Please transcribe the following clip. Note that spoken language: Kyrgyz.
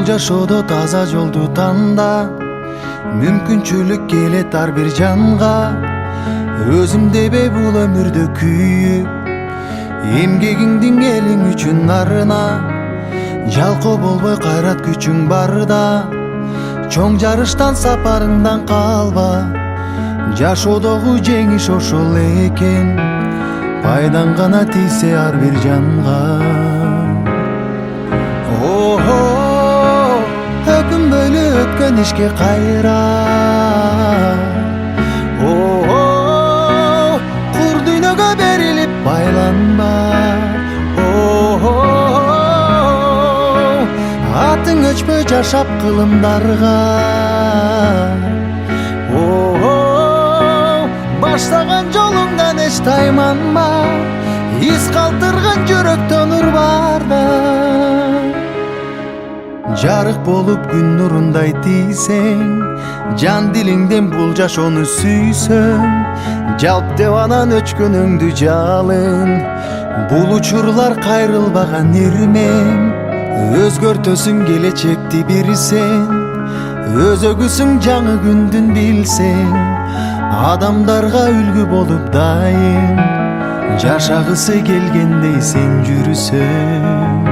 жашоодо таза жолду танда, мүмкүнчүлүк келет ар бир жанга. Өзүм дебей бул өмүрдө күйүп, эмгегиңдин элиң үчүн арына. Жалкоо болбой кайрат күчүң барда, чоң жарыштан сапарыңдан калба. Жашоодогу жеңиш ошол экен, пайдаң гана тийсе ар бир жанга. Өкүнбөйлү өткөн ишке кайра, кур дүйнөгө берилип байланба. Атың өчпөй жашап кылымдарга, баштаган жолуңдан эч тайманма. Из калтырган жүрөктөн нур барда, жарык болуп күн нурундай тийсең, жан дилиңден бул жашоону сүйсөң, жалп деп анан өчкөнүңдү жалын. Бул учурлар кайрылбаган ирмең, өзгөртөсүң келечекти бир сен. Өзөгүсүң жаңы күндүн билсең, адамдарга үлгү болуп дайым, жашагысы келгендей сен жүрүсөң.